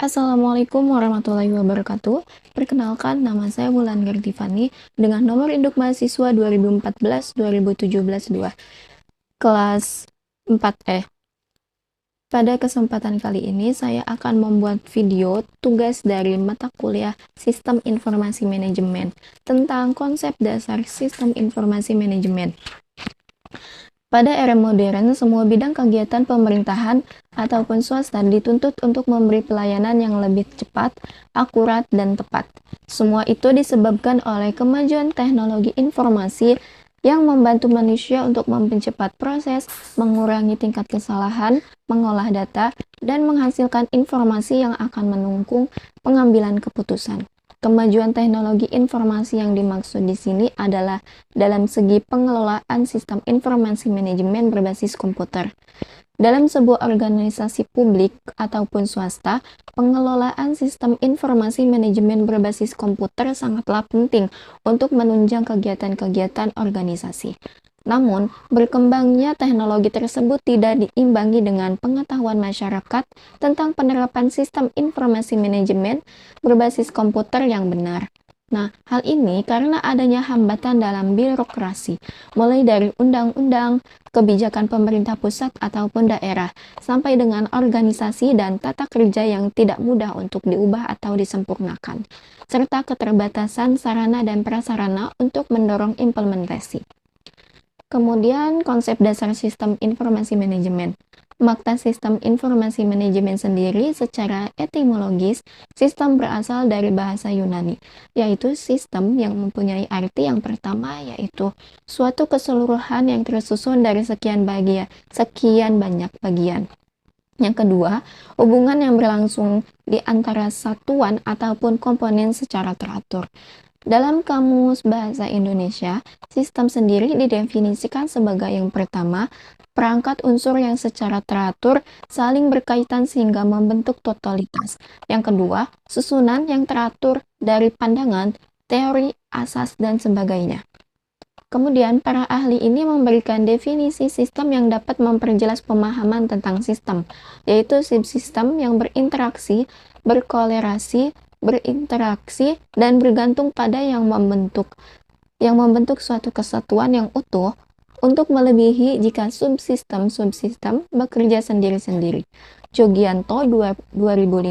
Assalamualaikum warahmatullahi wabarakatuh. Perkenalkan, nama saya Wulandari Tiffany dengan nomor induk mahasiswa 2014-2017-2, kelas 4E. Pada kesempatan kali ini, saya akan membuat video tugas dari mata kuliah Sistem Informasi Manajemen tentang konsep dasar Sistem Informasi Manajemen. Pada era modern, semua bidang kegiatan pemerintahan ataupun swasta dituntut untuk memberi pelayanan yang lebih cepat, akurat, dan tepat. Semua itu disebabkan oleh kemajuan teknologi informasi yang membantu manusia untuk mempercepat proses, mengurangi tingkat kesalahan, mengolah data, dan menghasilkan informasi yang akan mendukung pengambilan keputusan. Kemajuan teknologi informasi yang dimaksud di sini adalah dalam segi pengelolaan sistem informasi manajemen berbasis komputer. Dalam sebuah organisasi publik ataupun swasta, pengelolaan sistem informasi manajemen berbasis komputer sangatlah penting untuk menunjang kegiatan-kegiatan organisasi. Namun, berkembangnya teknologi tersebut tidak diimbangi dengan pengetahuan masyarakat tentang penerapan sistem informasi manajemen berbasis komputer yang benar. Nah, hal ini karena adanya hambatan dalam birokrasi, mulai dari undang-undang, kebijakan pemerintah pusat ataupun daerah, sampai dengan organisasi dan tata kerja yang tidak mudah untuk diubah atau disempurnakan, serta keterbatasan sarana dan prasarana untuk mendorong implementasi. Kemudian konsep dasar sistem informasi manajemen. Makna sistem informasi manajemen sendiri secara etimologis, sistem berasal dari bahasa Yunani, yaitu sistem yang mempunyai arti yang pertama yaitu suatu keseluruhan yang tersusun dari sekian banyak bagian. Yang kedua, hubungan yang berlangsung di antara satuan ataupun komponen secara teratur. Dalam Kamus Bahasa Indonesia, sistem sendiri didefinisikan sebagai yang pertama, perangkat unsur yang secara teratur saling berkaitan sehingga membentuk totalitas. Yang kedua, susunan yang teratur dari pandangan, teori, asas, dan sebagainya. Kemudian, para ahli ini memberikan definisi sistem yang dapat memperjelas pemahaman tentang sistem, yaitu subsistem yang berinteraksi, berkolerasi, dan bergantung pada yang membentuk suatu kesatuan yang utuh untuk melebihi jika subsistem bekerja sendiri-sendiri. Jogianto 2005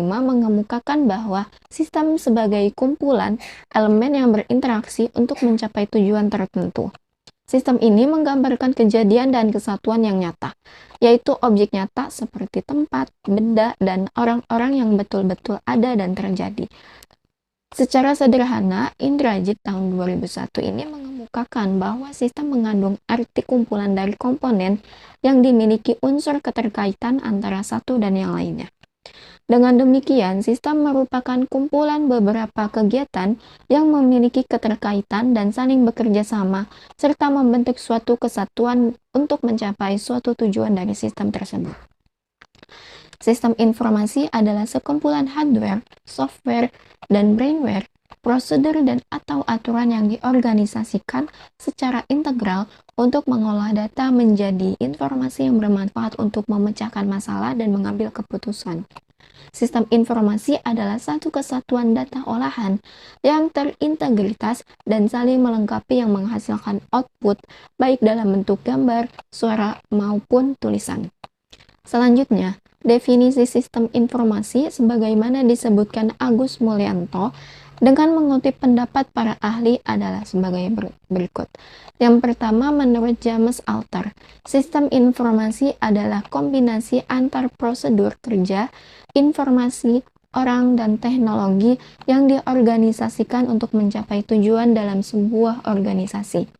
mengemukakan bahwa sistem sebagai kumpulan elemen yang berinteraksi untuk mencapai tujuan tertentu. Sistem ini menggambarkan kejadian dan kesatuan yang nyata, yaitu objek nyata seperti tempat, benda, dan orang-orang yang betul-betul ada dan terjadi. Secara sederhana, Indrajit tahun 2001 ini mengemukakan bahwa sistem mengandung arti kumpulan dari komponen yang dimiliki unsur keterkaitan antara satu dan yang lainnya. Dengan demikian, sistem merupakan kumpulan beberapa kegiatan yang memiliki keterkaitan dan saling bekerja sama, serta membentuk suatu kesatuan untuk mencapai suatu tujuan dari sistem tersebut. Sistem informasi adalah sekumpulan hardware, software, dan brainware, prosedur dan atau aturan yang diorganisasikan secara integral untuk mengolah data menjadi informasi yang bermanfaat untuk memecahkan masalah dan mengambil keputusan. Sistem informasi adalah satu kesatuan data olahan yang terintegritas dan saling melengkapi yang menghasilkan output baik dalam bentuk gambar, suara, maupun tulisan. Selanjutnya, definisi sistem informasi sebagaimana disebutkan Agus Mulyanto dengan mengutip pendapat para ahli adalah sebagai berikut. Yang pertama, menurut James Alter, sistem informasi adalah kombinasi antar prosedur kerja, informasi, orang, dan teknologi yang diorganisasikan untuk mencapai tujuan dalam sebuah organisasi.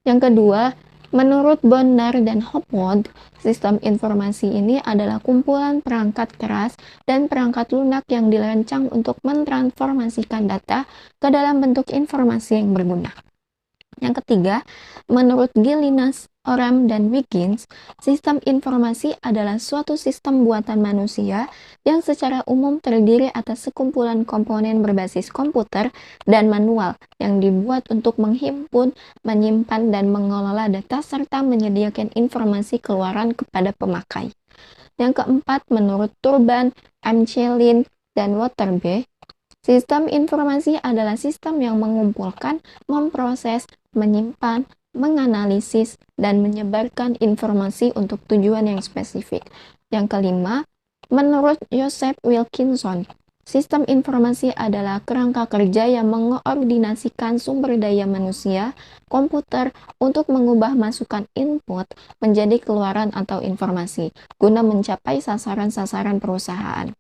Yang kedua, menurut Bonnar dan Hopwood, sistem informasi ini adalah kumpulan perangkat keras dan perangkat lunak yang dirancang untuk mentransformasikan data ke dalam bentuk informasi yang berguna. Yang ketiga, menurut Gillinas, Oram, dan Wiggins, sistem informasi adalah suatu sistem buatan manusia yang secara umum terdiri atas sekumpulan komponen berbasis komputer dan manual yang dibuat untuk menghimpun, menyimpan, dan mengelola data serta menyediakan informasi keluaran kepada pemakai. Yang keempat, menurut Turban, M. Chelin, dan Waterby, sistem informasi adalah sistem yang mengumpulkan, memproses, menyimpan, menganalisis, dan menyebarkan informasi untuk tujuan yang spesifik. Yang kelima, menurut Joseph Wilkinson, sistem informasi adalah kerangka kerja yang mengkoordinasikan sumber daya manusia, komputer, untuk mengubah masukan input menjadi keluaran atau informasi, guna mencapai sasaran-sasaran perusahaan.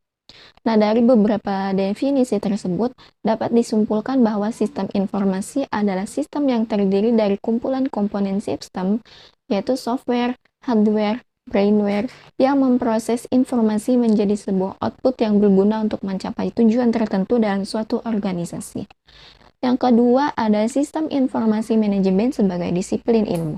Nah, dari beberapa definisi tersebut, dapat disimpulkan bahwa sistem informasi adalah sistem yang terdiri dari kumpulan komponen sistem, yaitu software, hardware, brainware, yang memproses informasi menjadi sebuah output yang berguna untuk mencapai tujuan tertentu dalam suatu organisasi. Yang kedua, ada sistem informasi manajemen sebagai disiplin ilmu.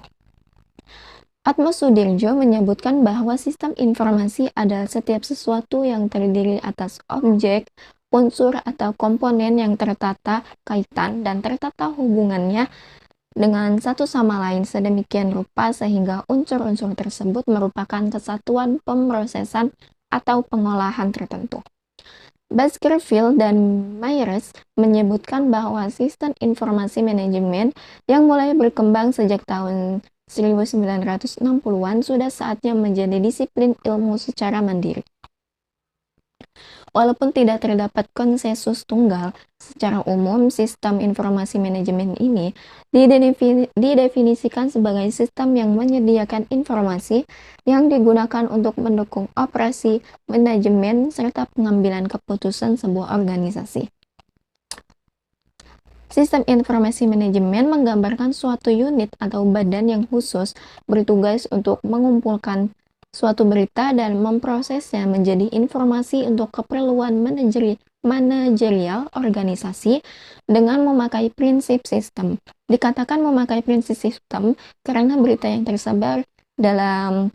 Atmo Sudirjo menyebutkan bahwa sistem informasi adalah setiap sesuatu yang terdiri atas objek, unsur, atau komponen yang tertata kaitan dan tertata hubungannya dengan satu sama lain sedemikian rupa sehingga unsur-unsur tersebut merupakan kesatuan pemrosesan atau pengolahan tertentu. Baskerville dan Myers menyebutkan bahwa sistem informasi manajemen yang mulai berkembang sejak tahun 1960-an sudah saatnya menjadi disiplin ilmu secara mandiri. Walaupun tidak terdapat konsensus tunggal, secara umum sistem informasi manajemen ini didefinisikan sebagai sistem yang menyediakan informasi yang digunakan untuk mendukung operasi, manajemen, serta pengambilan keputusan sebuah organisasi. Sistem informasi manajemen menggambarkan suatu unit atau badan yang khusus bertugas untuk mengumpulkan suatu berita dan memprosesnya menjadi informasi untuk keperluan manajerial organisasi dengan memakai prinsip sistem. Dikatakan memakai prinsip sistem karena berita yang tersebar dalam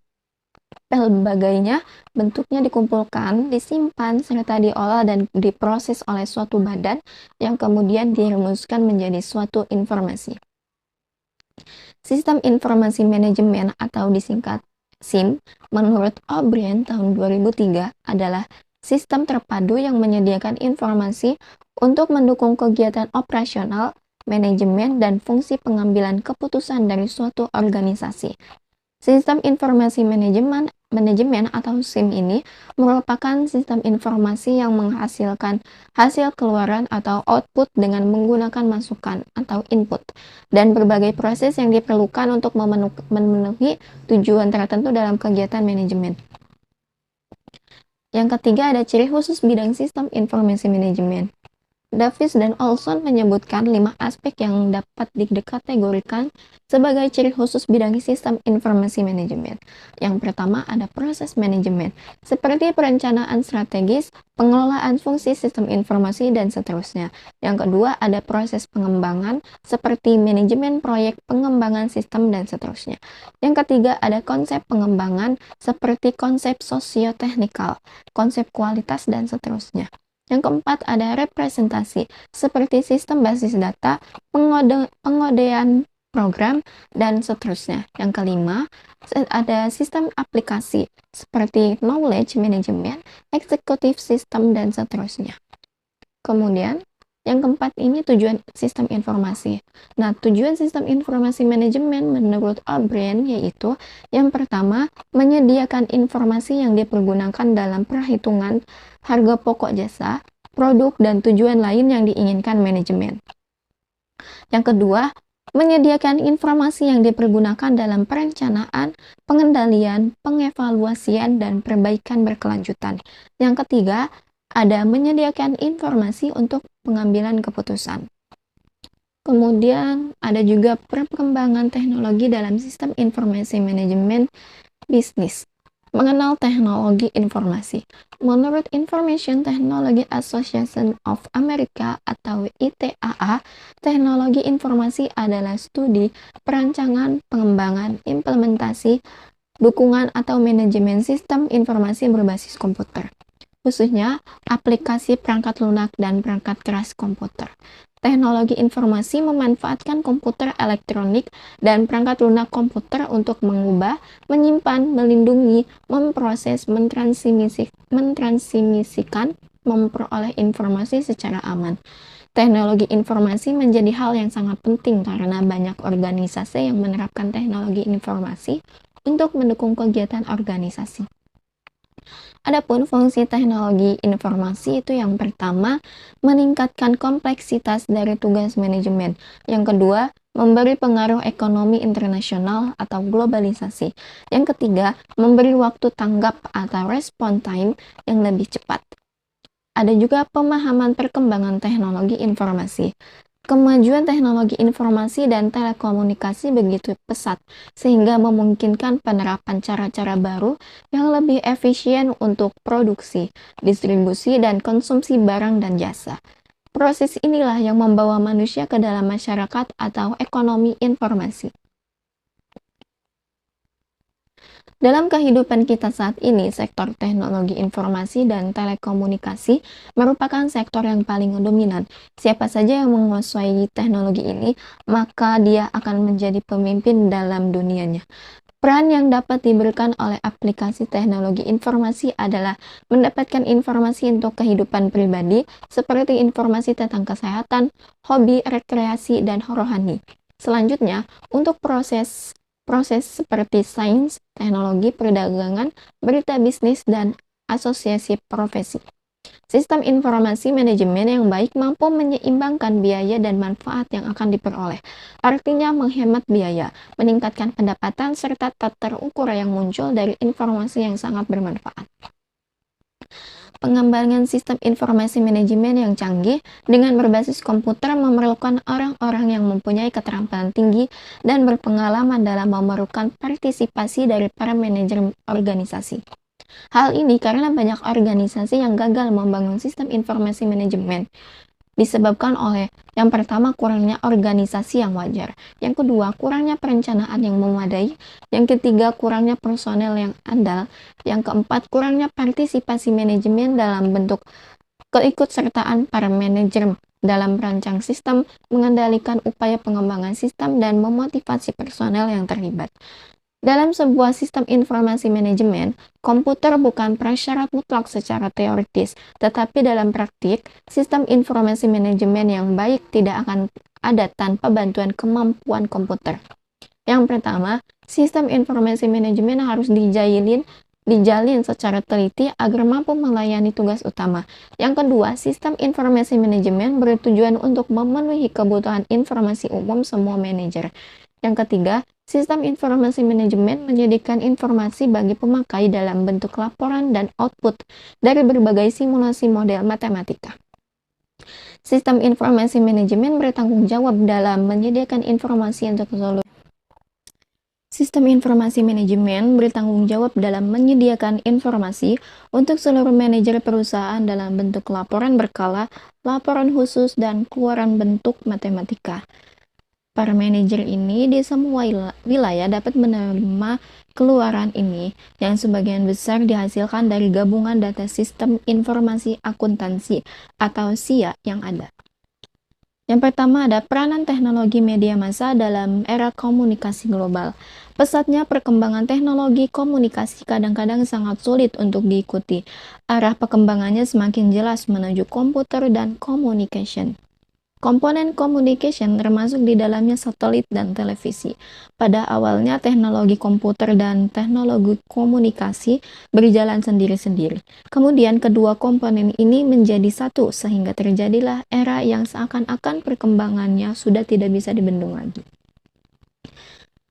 pelbagainya bentuknya dikumpulkan, disimpan, serta diolah dan diproses oleh suatu badan yang kemudian dirumuskan menjadi suatu informasi. Sistem informasi manajemen atau disingkat SIM, menurut O'Brien tahun 2003 adalah sistem terpadu yang menyediakan informasi untuk mendukung kegiatan operasional, manajemen, dan fungsi pengambilan keputusan dari suatu organisasi. Sistem informasi manajemen atau SIM ini merupakan sistem informasi yang menghasilkan hasil keluaran atau output dengan menggunakan masukan atau input dan berbagai proses yang diperlukan untuk memenuhi tujuan tertentu dalam kegiatan manajemen. Yang ketiga ada ciri khusus bidang sistem informasi manajemen. Davis dan Olson menyebutkan 5 aspek yang dapat dikategorikan sebagai ciri khusus bidang sistem informasi manajemen. Yang pertama ada proses manajemen, seperti perencanaan strategis, pengelolaan fungsi sistem informasi, dan seterusnya. Yang kedua ada proses pengembangan, seperti manajemen proyek pengembangan sistem, dan seterusnya. Yang ketiga ada konsep pengembangan, seperti konsep sosioteknikal, konsep kualitas, dan seterusnya. Yang keempat ada representasi, seperti sistem basis data, pengodean program, dan seterusnya. Yang kelima, ada sistem aplikasi, seperti knowledge management, executive system, dan seterusnya. Kemudian, yang keempat ini tujuan sistem informasi. Nah, tujuan sistem informasi manajemen menurut O'Brien yaitu yang pertama, menyediakan informasi yang dipergunakan dalam perhitungan harga pokok jasa, produk, dan tujuan lain yang diinginkan manajemen. Yang kedua, menyediakan informasi yang dipergunakan dalam perencanaan, pengendalian, pengevaluasian, dan perbaikan berkelanjutan. Yang ketiga, ada menyediakan informasi untuk pengambilan keputusan. Kemudian ada juga perkembangan teknologi dalam sistem informasi manajemen bisnis. Mengenal teknologi informasi. Menurut Information Technology Association of America atau ITAA, teknologi informasi adalah studi, perancangan, pengembangan, implementasi, dukungan atau manajemen sistem informasi berbasis komputer, khususnya aplikasi perangkat lunak dan perangkat keras komputer. Teknologi informasi memanfaatkan komputer elektronik dan perangkat lunak komputer untuk mengubah, menyimpan, melindungi, memproses, mentransmisikan, memperoleh informasi secara aman. Teknologi informasi menjadi hal yang sangat penting karena banyak organisasi yang menerapkan teknologi informasi untuk mendukung kegiatan organisasi. Adapun fungsi teknologi informasi itu yang pertama, meningkatkan kompleksitas dari tugas manajemen. Yang kedua, memberi pengaruh ekonomi internasional atau globalisasi. Yang ketiga, memberi waktu tanggap atau respon time yang lebih cepat. Ada juga pemahaman perkembangan teknologi informasi. Kemajuan teknologi informasi dan telekomunikasi begitu pesat, sehingga memungkinkan penerapan cara-cara baru yang lebih efisien untuk produksi, distribusi, dan konsumsi barang dan jasa. Proses inilah yang membawa manusia ke dalam masyarakat atau ekonomi informasi. Dalam kehidupan kita saat ini, sektor teknologi informasi dan telekomunikasi merupakan sektor yang paling dominan. Siapa saja yang menguasai teknologi ini, maka dia akan menjadi pemimpin dalam dunianya. Peran yang dapat diberikan oleh aplikasi teknologi informasi adalah mendapatkan informasi untuk kehidupan pribadi, seperti informasi tentang kesehatan, hobi, rekreasi, dan rohani. Selanjutnya, untuk proses seperti sains, teknologi, perdagangan, berita bisnis, dan asosiasi profesi. Sistem informasi manajemen yang baik mampu menyeimbangkan biaya dan manfaat yang akan diperoleh. Artinya menghemat biaya, meningkatkan pendapatan, serta tak terukur yang muncul dari informasi yang sangat bermanfaat. Pengembangan sistem informasi manajemen yang canggih dengan berbasis komputer memerlukan orang-orang yang mempunyai keterampilan tinggi dan berpengalaman dalam memerlukan partisipasi dari para manajer organisasi. Hal ini karena banyak organisasi yang gagal membangun sistem informasi manajemen disebabkan oleh yang pertama kurangnya organisasi yang wajar, yang kedua kurangnya perencanaan yang memadai, yang ketiga kurangnya personel yang andal, yang keempat kurangnya partisipasi manajemen dalam bentuk keikutsertaan para manajer dalam merancang sistem, mengendalikan upaya pengembangan sistem, dan memotivasi personel yang terlibat. Dalam sebuah sistem informasi manajemen, komputer bukan prasyarat mutlak secara teoritis, tetapi dalam praktik, sistem informasi manajemen yang baik tidak akan ada tanpa bantuan kemampuan komputer. Yang pertama, sistem informasi manajemen harus dijalin secara teliti agar mampu melayani tugas utama. Yang kedua, sistem informasi manajemen bertujuan untuk memenuhi kebutuhan informasi umum semua manajer. Yang ketiga, sistem informasi manajemen menyediakan informasi bagi pemakai dalam bentuk laporan dan output dari berbagai simulasi model matematika. Sistem informasi manajemen bertanggung jawab dalam menyediakan informasi untuk seluruh Sistem informasi manajemen bertanggung jawab dalam menyediakan informasi untuk seluruh manajer perusahaan dalam bentuk laporan berkala, laporan khusus, dan keluaran bentuk matematika. Para manajer ini di semua wilayah dapat menerima keluaran ini, yang sebagian besar dihasilkan dari gabungan data sistem informasi akuntansi atau SIA yang ada. Yang pertama ada peranan teknologi media massa dalam era komunikasi global. Pesatnya perkembangan teknologi komunikasi kadang-kadang sangat sulit untuk diikuti. Arah perkembangannya semakin jelas menuju komputer dan communication. Komponen communication termasuk di dalamnya satelit dan televisi. Pada awalnya teknologi komputer dan teknologi komunikasi berjalan sendiri-sendiri. Kemudian kedua komponen ini menjadi satu sehingga terjadilah era yang seakan-akan perkembangannya sudah tidak bisa dibendung lagi.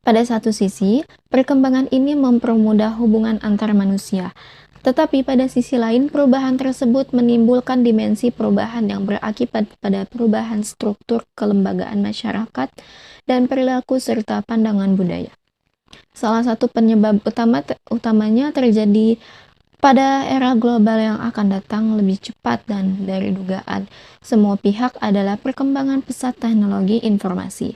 Pada satu sisi, perkembangan ini mempermudah hubungan antar manusia. Tetapi pada sisi lain, perubahan tersebut menimbulkan dimensi perubahan yang berakibat pada perubahan struktur kelembagaan masyarakat dan perilaku serta pandangan budaya. Salah satu penyebab utamanya terjadi pada era global yang akan datang lebih cepat dan dari dugaan semua pihak adalah perkembangan pesat teknologi informasi.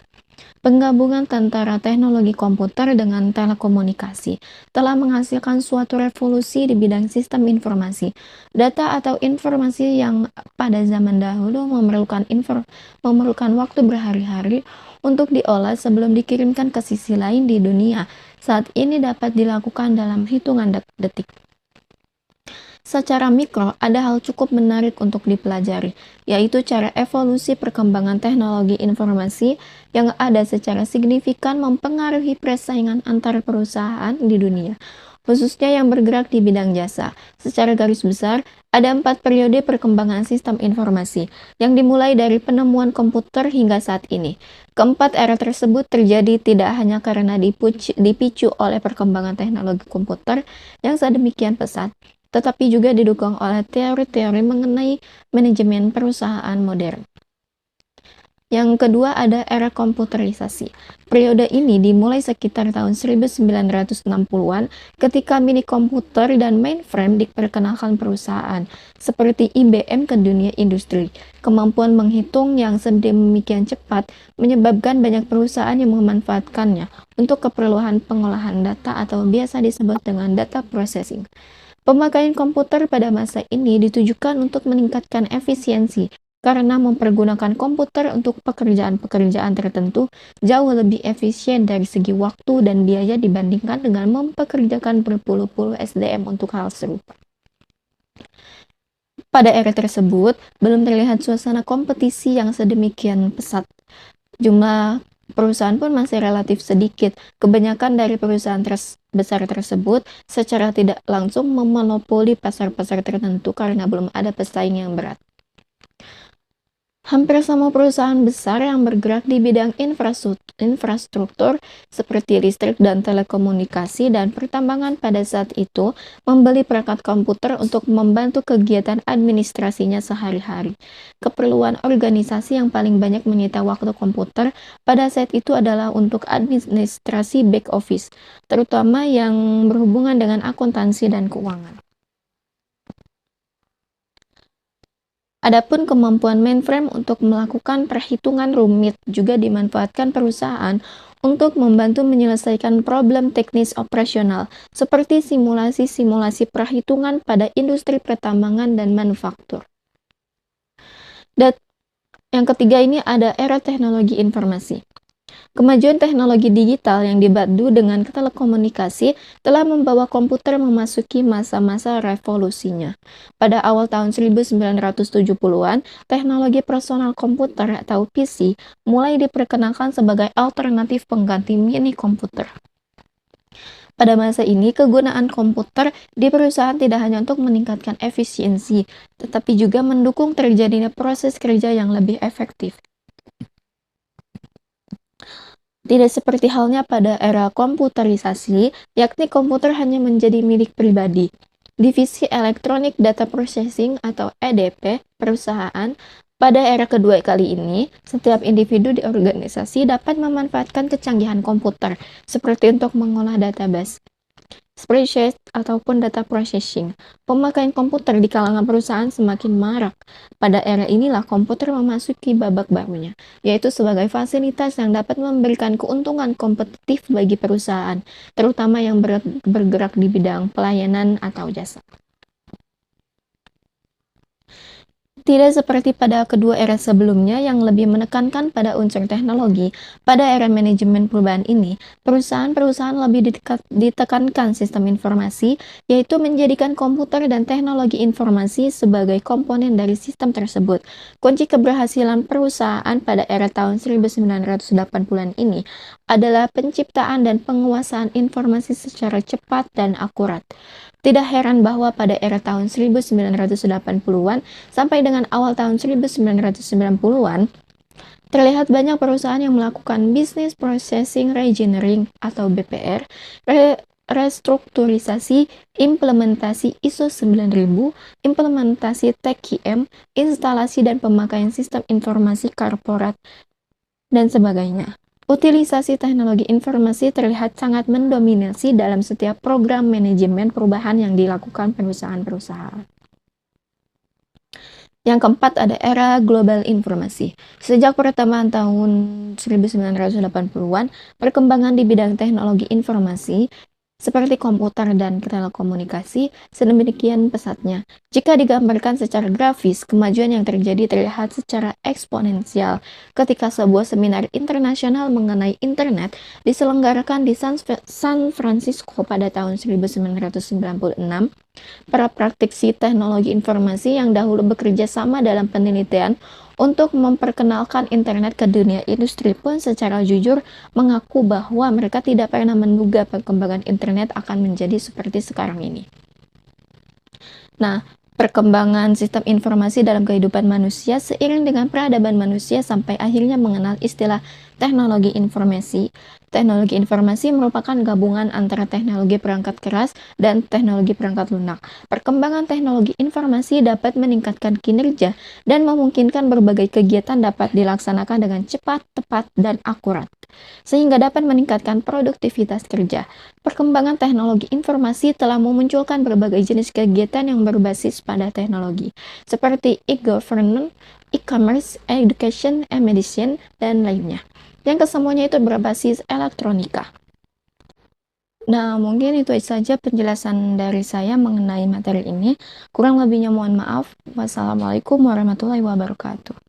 Penggabungan antara teknologi komputer dengan telekomunikasi telah menghasilkan suatu revolusi di bidang sistem informasi. Data atau informasi yang pada zaman dahulu memerlukan waktu berhari-hari untuk diolah sebelum dikirimkan ke sisi lain di dunia, saat ini dapat dilakukan dalam hitungan detik. Secara mikro, ada hal cukup menarik untuk dipelajari, yaitu cara evolusi perkembangan teknologi informasi yang ada secara signifikan mempengaruhi persaingan antar perusahaan di dunia, khususnya yang bergerak di bidang jasa. Secara garis besar, ada 4 periode perkembangan sistem informasi, yang dimulai dari penemuan komputer hingga saat ini. Keempat era tersebut terjadi tidak hanya karena dipicu oleh perkembangan teknologi komputer yang sedemikian pesat, tetapi juga didukung oleh teori-teori mengenai manajemen perusahaan modern. Yang kedua ada era komputerisasi. Periode ini dimulai sekitar tahun 1960-an ketika mini komputer dan mainframe diperkenalkan perusahaan seperti IBM ke dunia industri. Kemampuan menghitung yang sedemikian cepat menyebabkan banyak perusahaan yang memanfaatkannya untuk keperluan pengolahan data atau biasa disebut dengan data processing. Pemakaian komputer pada masa ini ditujukan untuk meningkatkan efisiensi karena mempergunakan komputer untuk pekerjaan-pekerjaan tertentu jauh lebih efisien dari segi waktu dan biaya dibandingkan dengan mempekerjakan berpuluh-puluh SDM untuk hal serupa. Pada era tersebut, belum terlihat suasana kompetisi yang sedemikian pesat. Jumlah perusahaan pun masih relatif sedikit. Kebanyakan dari perusahaan besar tersebut secara tidak langsung memonopoli pasar-pasar tertentu karena belum ada pesaing yang berat. Hampir semua perusahaan besar yang bergerak di bidang infrastruktur seperti listrik dan telekomunikasi dan pertambangan pada saat itu membeli perangkat komputer untuk membantu kegiatan administrasinya sehari-hari. Keperluan organisasi yang paling banyak menyita waktu komputer pada saat itu adalah untuk administrasi back office, terutama yang berhubungan dengan akuntansi dan keuangan. Adapun kemampuan mainframe untuk melakukan perhitungan rumit juga dimanfaatkan perusahaan untuk membantu menyelesaikan problem teknis operasional, seperti simulasi-simulasi perhitungan pada industri pertambangan dan manufaktur. Dan yang ketiga ini ada era teknologi informasi. Kemajuan teknologi digital yang dipadu dengan telekomunikasi telah membawa komputer memasuki masa-masa revolusinya. Pada awal tahun 1970-an, teknologi personal komputer atau PC mulai diperkenalkan sebagai alternatif pengganti mini komputer. Pada masa ini, kegunaan komputer di perusahaan tidak hanya untuk meningkatkan efisiensi, tetapi juga mendukung terjadinya proses kerja yang lebih efektif. Tidak seperti halnya pada era komputerisasi, yakni komputer hanya menjadi milik pribadi. Divisi Electronic Data Processing atau EDP perusahaan pada era kedua kali ini, setiap individu di organisasi dapat memanfaatkan kecanggihan komputer seperti untuk mengolah database, spreadsheet, ataupun data processing. Pemakaian komputer di kalangan perusahaan semakin marak. Pada era inilah komputer memasuki babak barunya, yaitu sebagai fasilitas yang dapat memberikan keuntungan kompetitif bagi perusahaan, terutama yang bergerak di bidang pelayanan atau jasa. Tidak seperti pada kedua era sebelumnya yang lebih menekankan pada unsur teknologi, pada era manajemen perubahan ini, perusahaan-perusahaan lebih ditekankan sistem informasi, yaitu menjadikan komputer dan teknologi informasi sebagai komponen dari sistem tersebut. Kunci keberhasilan perusahaan pada era tahun 1980-an ini adalah penciptaan dan penguasaan informasi secara cepat dan akurat. Tidak heran bahwa pada era tahun 1980-an sampai dengan awal tahun 1990-an, terlihat banyak perusahaan yang melakukan Business Processing Reengineering atau BPR, restrukturisasi, implementasi ISO 9000, implementasi TechQM, instalasi dan pemakaian sistem informasi korporat, dan sebagainya. Utilisasi teknologi informasi terlihat sangat mendominasi dalam setiap program manajemen perubahan yang dilakukan perusahaan-perusahaan. Yang keempat ada era global informasi. Sejak pertengahan tahun 1980-an, perkembangan di bidang teknologi informasi seperti komputer dan telekomunikasi sedemikian pesatnya. Jika digambarkan secara grafis, kemajuan yang terjadi terlihat secara eksponensial ketika sebuah seminar internasional mengenai internet diselenggarakan di San Francisco pada tahun 1996. Para praktisi teknologi informasi yang dahulu bekerja sama dalam penelitian untuk memperkenalkan internet ke dunia industri pun secara jujur mengaku bahwa mereka tidak pernah menduga perkembangan internet akan menjadi seperti sekarang ini. Nah, perkembangan sistem informasi dalam kehidupan manusia seiring dengan peradaban manusia sampai akhirnya mengenal istilah teknologi informasi. Teknologi informasi merupakan gabungan antara teknologi perangkat keras dan teknologi perangkat lunak. Perkembangan teknologi informasi dapat meningkatkan kinerja dan memungkinkan berbagai kegiatan dapat dilaksanakan dengan cepat, tepat, dan akurat, sehingga dapat meningkatkan produktivitas kerja. Perkembangan teknologi informasi telah memunculkan berbagai jenis kegiatan yang berbasis pada teknologi, seperti e-government, e-commerce, education, and medicine, dan lainnya, yang kesemuanya itu berbasis elektronika. Nah, mungkin itu saja penjelasan dari saya mengenai materi ini. Kurang lebihnya mohon maaf. Wassalamualaikum warahmatullahi wabarakatuh.